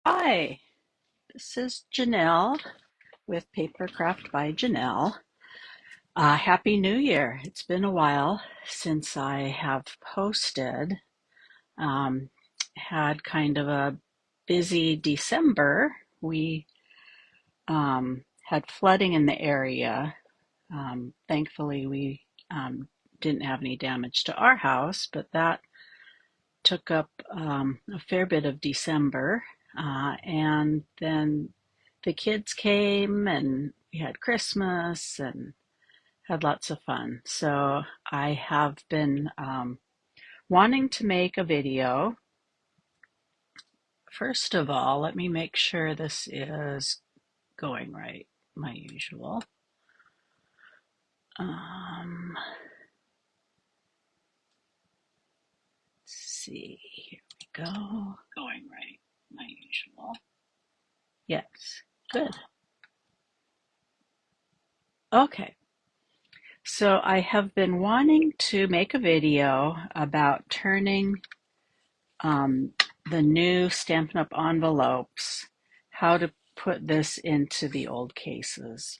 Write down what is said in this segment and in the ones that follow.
Hi, this is Janelle with Papercraft by Janelle. Happy New Year. It's been a while since I have posted. Um, had kind of a busy December. We had flooding in the area. Thankfully, we didn't have any damage to our house, but that took up a fair bit of December. And then the kids came and we had Christmas and had lots of fun. So I have been wanting to make a video. First of all, let me make sure this is going right, my usual. Let's see, here we go. Going right, my usual. Yes, good. Okay. So I have been wanting to make a video about turning the new Stampin' Up! Envelopes, how to put this into the old cases.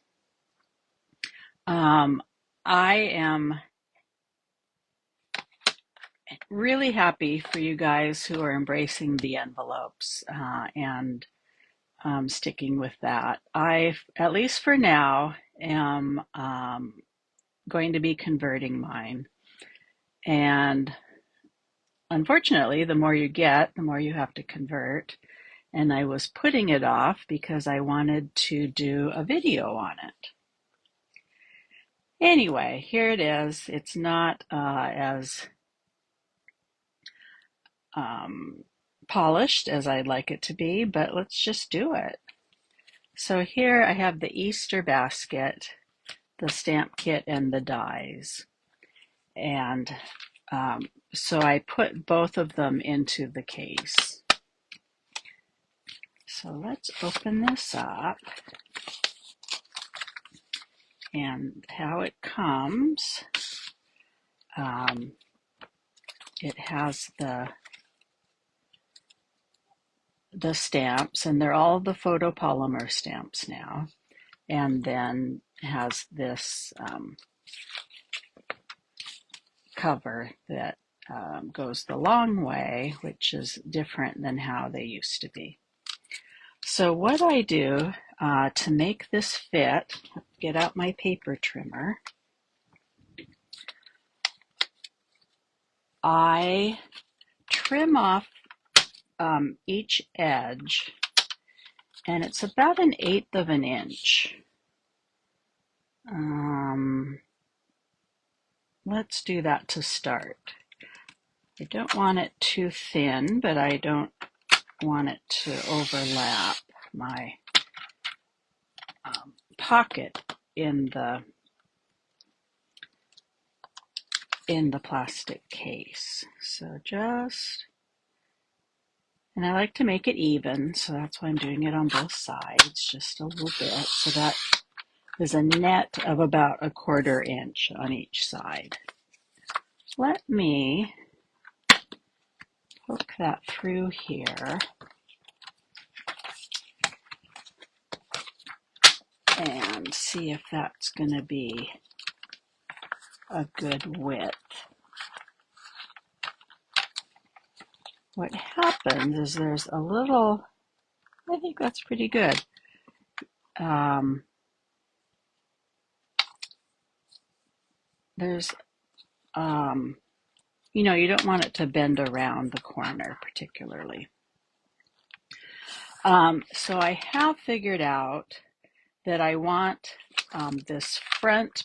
I am really happy for you guys who are embracing the envelopes and sticking with that. I, at least for now, am going to be converting mine. And unfortunately, the more you get, the more you have to convert. And I was putting it off because I wanted to do a video on it. Anyway, here it is. It's not as polished as I'd like it to be, but let's just do it. So here I have the Easter basket, the stamp kit, and the dies. And so I put both of them into the case. So let's open this up. And how it comes, it has the stamps, and they're all the photopolymer stamps now, and then has this cover that goes the long way, which is different than how they used to be. So what I do to make this fit, get out my paper trimmer, I trim off each edge, and it's about 1/8 of an inch. Let's do that to start. I don't want it too thin, but I don't want it to overlap my pocket in the plastic case. So just, and I like to make it even, so that's why I'm doing it on both sides, just a little bit. So that is a net of about 1/4 inch on each side. Let me poke that through here and see if that's going to be a good width. What happens is there's a little, I think that's pretty good. There's, you don't want it to bend around the corner particularly. So I have figured out that I want this front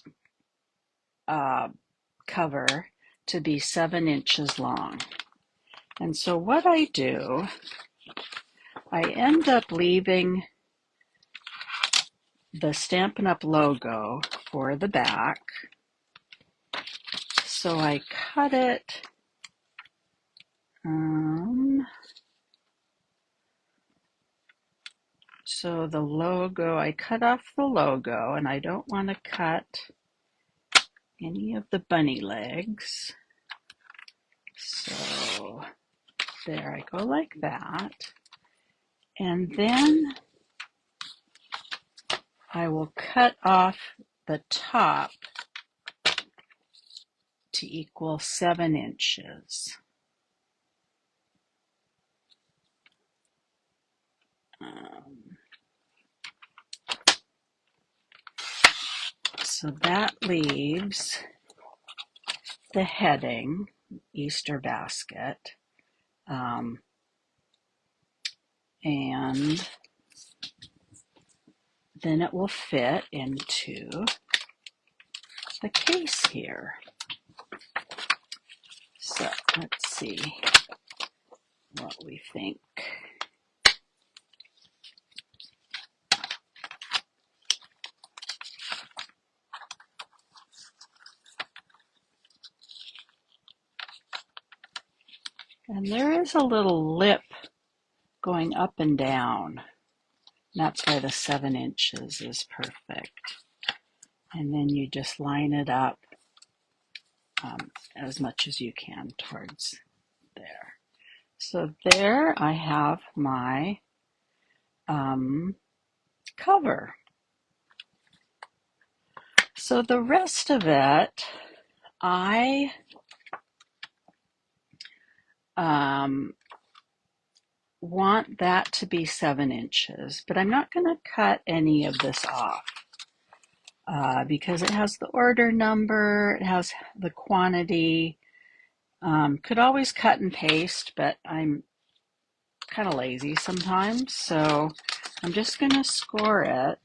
cover to be 7 inches long. And so what I do, I end up leaving the Stampin' Up! Logo for the back. So I cut it so the logo, I cut off the logo, and I don't want to cut any of the bunny legs. So there I go, like that. And then I will cut off the top to equal 7 inches. So that leaves the heading, Easter basket, and then it will fit into the case here. So let's see what we think. And there is a little lip going up and down. That's why the 7 inches is perfect. And then you just line it up as much as you can towards there. So there I have my cover. So the rest of it, I want that to be 7 inches, but I'm not going to cut any of this off because it has the order number, it has the quantity. Could always cut and paste, but I'm kind of lazy sometimes, so I'm just going to score it.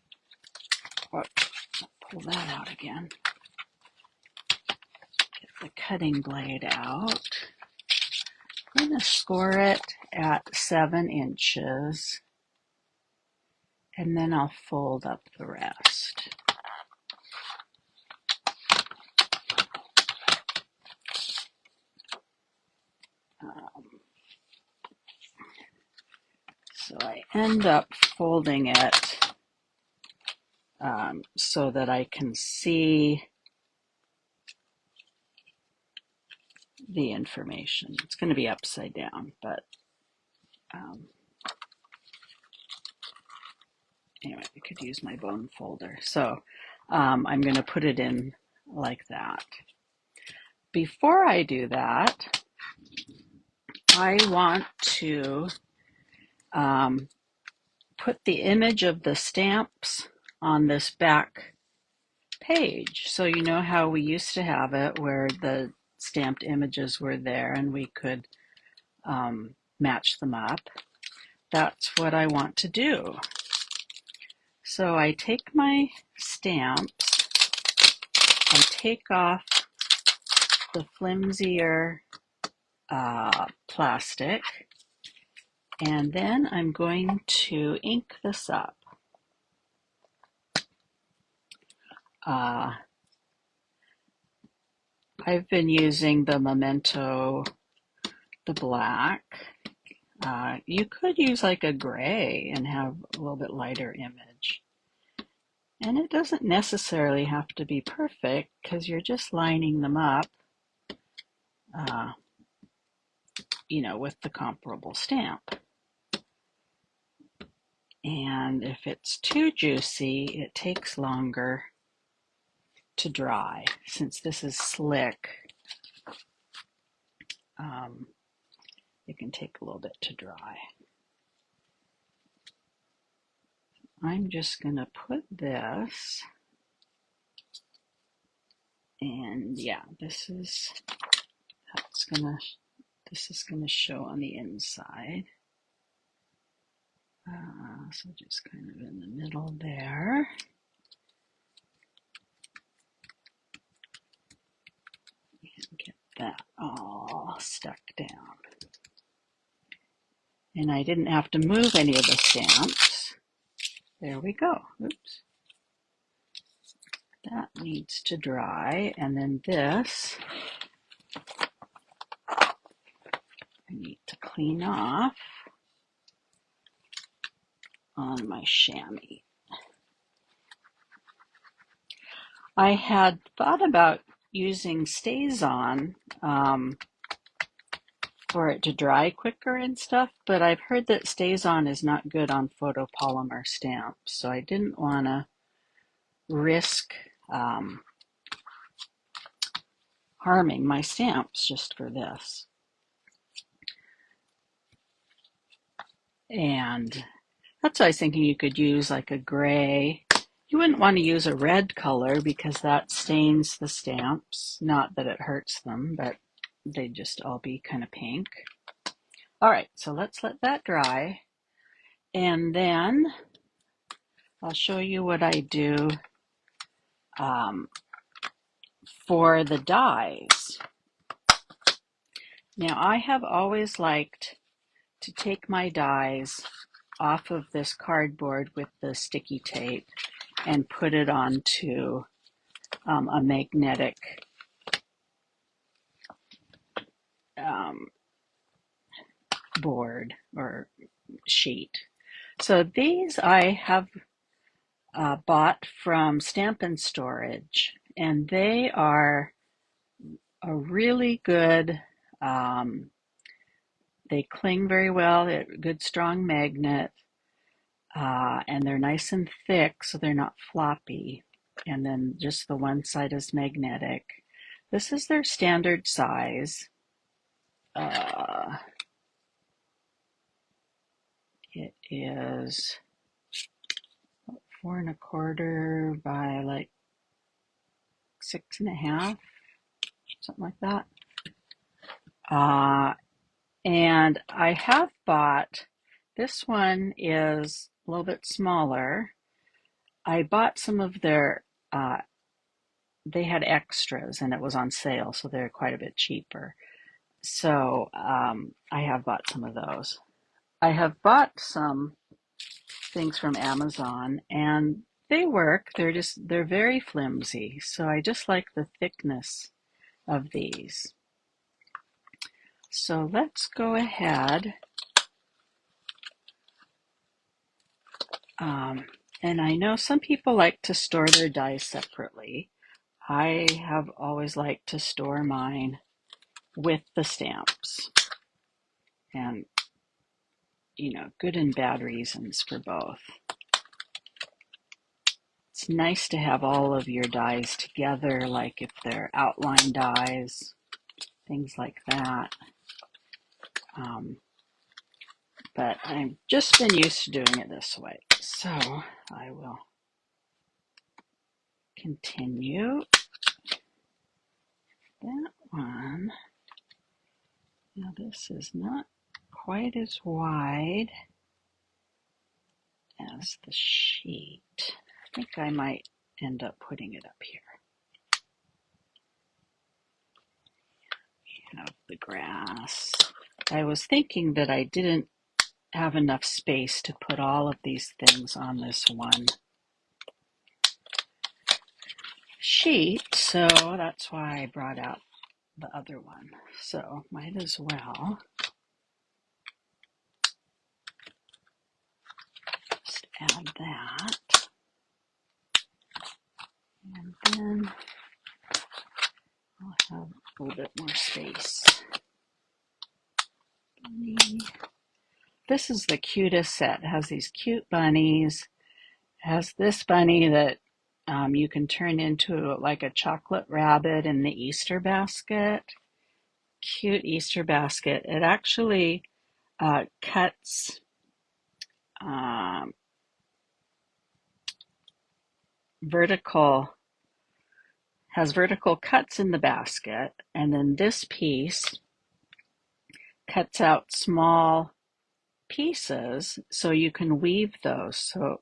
Pull that out again. Get the cutting blade out. I'm going to score it at 7 inches, and then I'll fold up the rest. So I end up folding it so that I can see the information. It's going to be upside down, but anyway, I could use my bone folder. So I'm going to put it in like that. Before I do that, I want to put the image of the stamps on this back page. So you know how we used to have it where the stamped images were there and we could match them up. That's what I want to do. So I take my stamps, I take off the flimsier plastic, and then I'm going to ink this up. I've been using the Memento, the black. You could use like a gray and have a little bit lighter image. And it doesn't necessarily have to be perfect because you're just lining them up, with the comparable stamp. And if it's too juicy, it takes longer to dry. Since this is slick, it can take a little bit to dry. I'm just going to put this, and yeah, this is going to show on the inside. So just kind of in the middle there. Get that all stuck down. And I didn't have to move any of the stamps. There we go. Oops. That needs to dry. And then this, I need to clean off on my chamois. I had thought about using StazOn for it to dry quicker and stuff, but I've heard that stays on is not good on photopolymer stamps, so I didn't want to risk harming my stamps just for this. And that's why I was thinking you could use like a gray. You wouldn't want to use a red color because that stains the stamps. Not that it hurts them, but they'd just all be kind of pink. All right, so let's let that dry. And then I'll show you what I do for the dies. Now, I have always liked to take my dies off of this cardboard with the sticky tape and put it onto a magnetic board or sheet. So these I have bought from Stampin' Storage, and they are a really good, they cling very well, they're a good strong magnet, and they're nice and thick so they're not floppy. And then just the one side is magnetic. This is their standard size. It is 4 1/4 by like 6 1/2, something like that. And I have bought, this one is a little bit smaller. I bought some of their, they had extras and it was on sale, so they're quite a bit cheaper. So I have bought some of those. I have bought some things from Amazon and they work. They're very flimsy. So I just like the thickness of these. So let's go ahead. And I know some people like to store their dies separately. I have always liked to store mine with the stamps. And, good and bad reasons for both. It's nice to have all of your dies together, like if they're outline dies, things like that. But I've just been used to doing it this way. So I will continue that one. Now this is not quite as wide as the sheet. I think I might end up putting it up here. We have the grass. I was thinking that I didn't have enough space to put all of these things on this one sheet, so that's why I brought out the other one. So might as well just add that. And then I'll have a little bit more space. Bunny. This is the cutest set. It has these cute bunnies. It has this bunny that you can turn into like a chocolate rabbit in the Easter basket. Cute Easter basket. It actually cuts has vertical cuts in the basket, and then this piece cuts out small pieces so you can weave those. So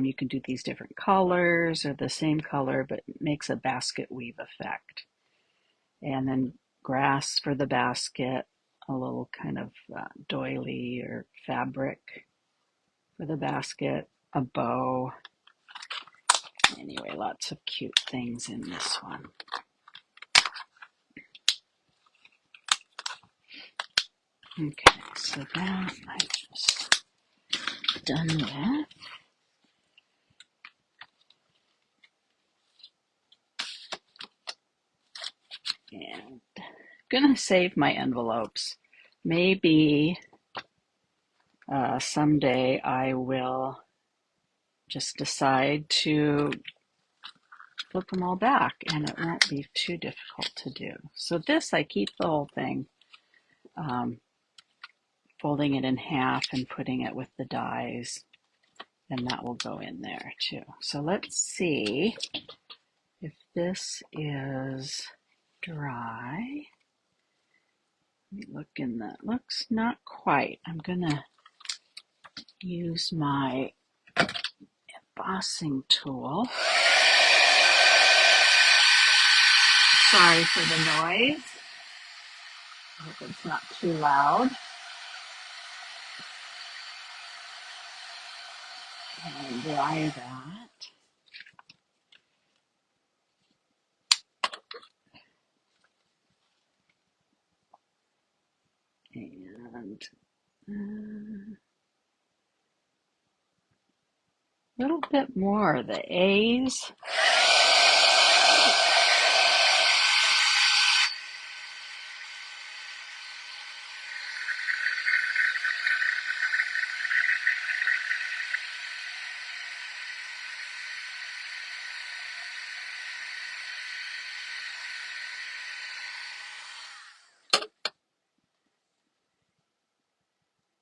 you can do these different colors or the same color, but it makes a basket weave effect. And then grass for the basket, a little kind of doily or fabric for the basket, a bow. Anyway, lots of cute things in this one. Okay, so that I just done with. And I'm gonna save my envelopes maybe someday I will just decide to flip them all back and it won't be too difficult to do. So this, I keep the whole thing, folding it in half and putting it with the dies, and that will go in there too. So let's see if this is dry. Let me look in the, looks not quite. I'm gonna use my embossing tool. Sorry for the noise. I hope it's not too loud. And dry that. And a little bit more. The A's.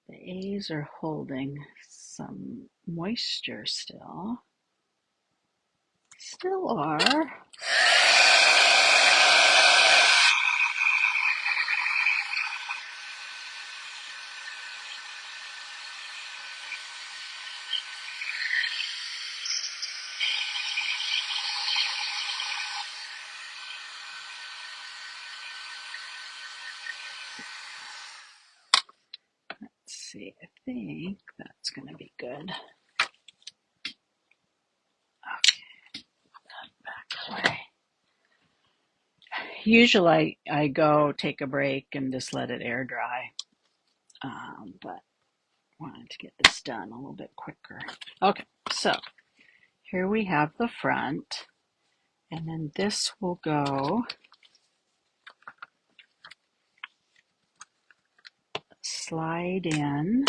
The A's are holding some moisture still. Still are. Let's see, I think that's going to be good. Okay, back away. Usually I go take a break and just let it air dry, but wanted to get this done a little bit quicker. Okay, so here we have the front, and then this will go slide in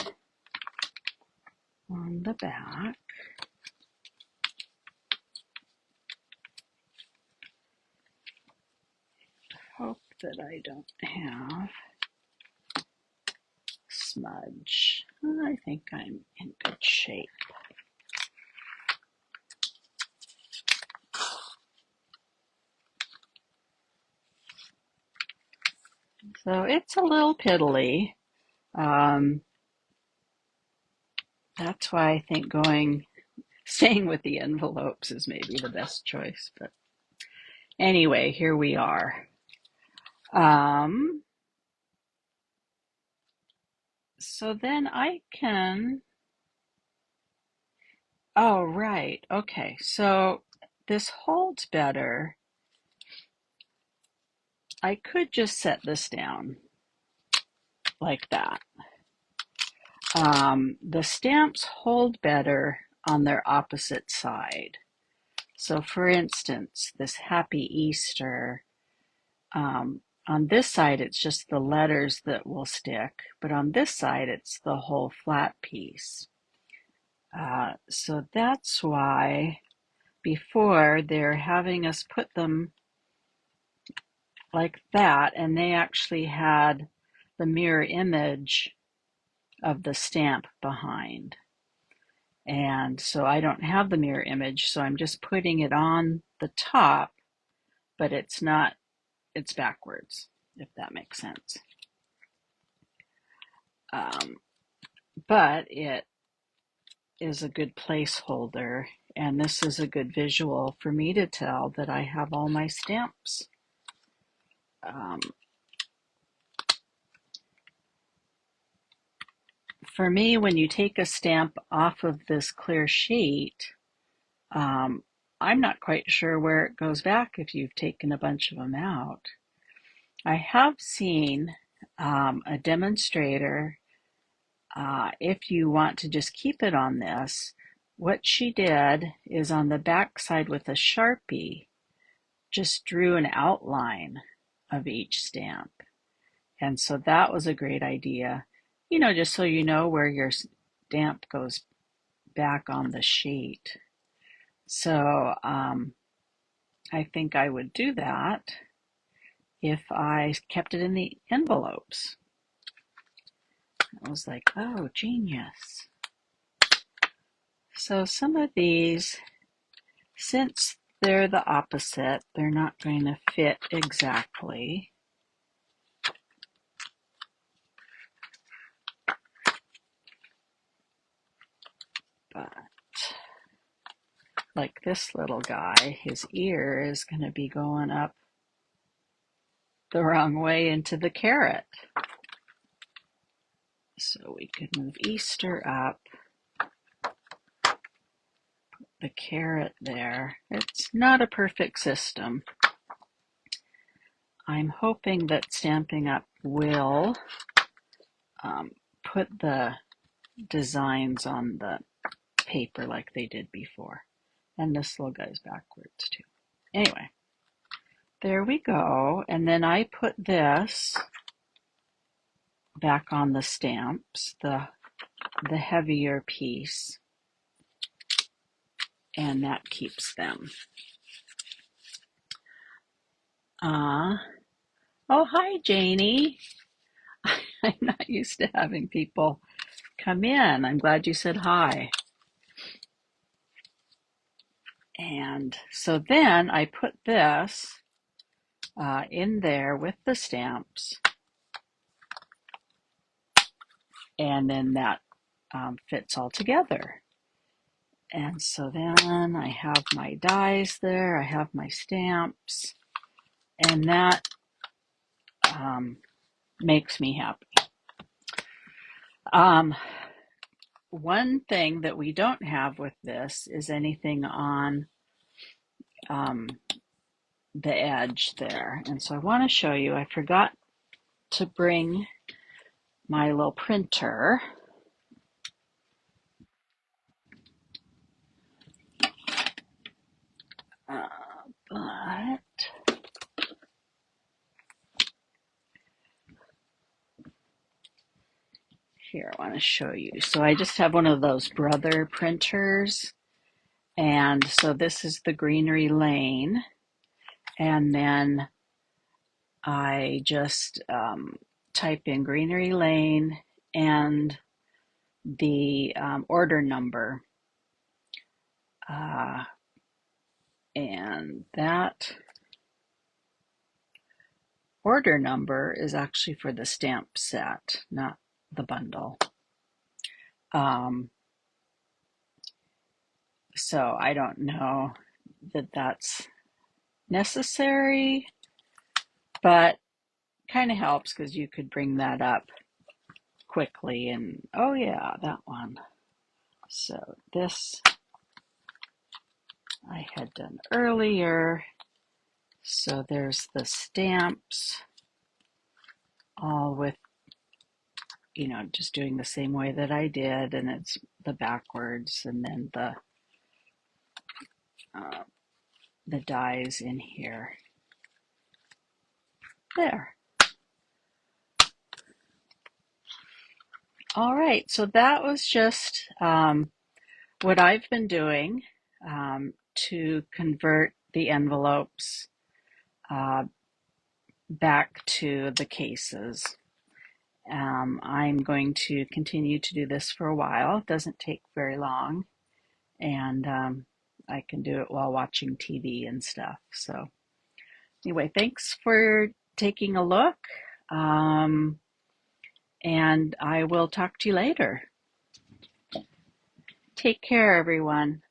on the back. Hope that I don't have smudge. I think I'm in good shape. So it's a little piddly. That's why I think staying with the envelopes is maybe the best choice. But anyway, here we are. So then I can, oh, right. Okay. So this holds better. I could just set this down like that. The stamps hold better on their opposite side. So for instance, this Happy Easter, on this side it's just the letters that will stick, but on this side it's the whole flat piece. So that's why before they're having us put them like that, and they actually had the mirror image of the stamp behind. And so I don't have the mirror image, so I'm just putting it on the top, but it's not, it's backwards, if that makes sense. But it is a good placeholder, and this is a good visual for me to tell that I have all my stamps. For me, when you take a stamp off of this clear sheet, I'm not quite sure where it goes back if you've taken a bunch of them out. I have seen a demonstrator, if you want to just keep it on this, what she did is on the back side with a Sharpie, just drew an outline of each stamp. And so that was a great idea, just so you know where your stamp goes back on the sheet. So I think I would do that if I kept it in the envelopes. I was like, oh, genius. So some of these, since they're the opposite, they're not going to fit exactly. But like this little guy, his ear is going to be going up the wrong way into the carrot. So we could move Easter up, the carrot there. It's not a perfect system. I'm hoping that Stampin' Up! Will put the designs on the paper like they did before. And this little guy's backwards too. Anyway, there we go. And then I put this back on the stamps, the heavier piece, and that keeps them. Oh, hi, Janie. I'm not used to having people come in. I'm glad you said hi. And so then I put this in there with the stamps, and then that fits all together. And so then I have my dies there, I have my stamps, and that makes me happy. One thing that we don't have with this is anything on the edge there. And so I want to show you, I forgot to bring my little printer. But here, I want to show you. So I just have one of those Brother printers. And so this is the Greenery Lane. And then I just type in Greenery Lane and the order number. And that order number is actually for the stamp set, not the bundle. So I don't know that that's necessary, but kind of helps because you could bring that up quickly and, oh yeah, that one. So this I had done earlier. So there's the stamps, all with, just doing the same way that I did, and it's the backwards, and then the dies in here. There. All right, so that was just what I've been doing to convert the envelopes back to the cases. I'm going to continue to do this for a while. It doesn't take very long, and I can do it while watching TV and stuff. So anyway, thanks for taking a look, and I will talk to you later. Take care, everyone.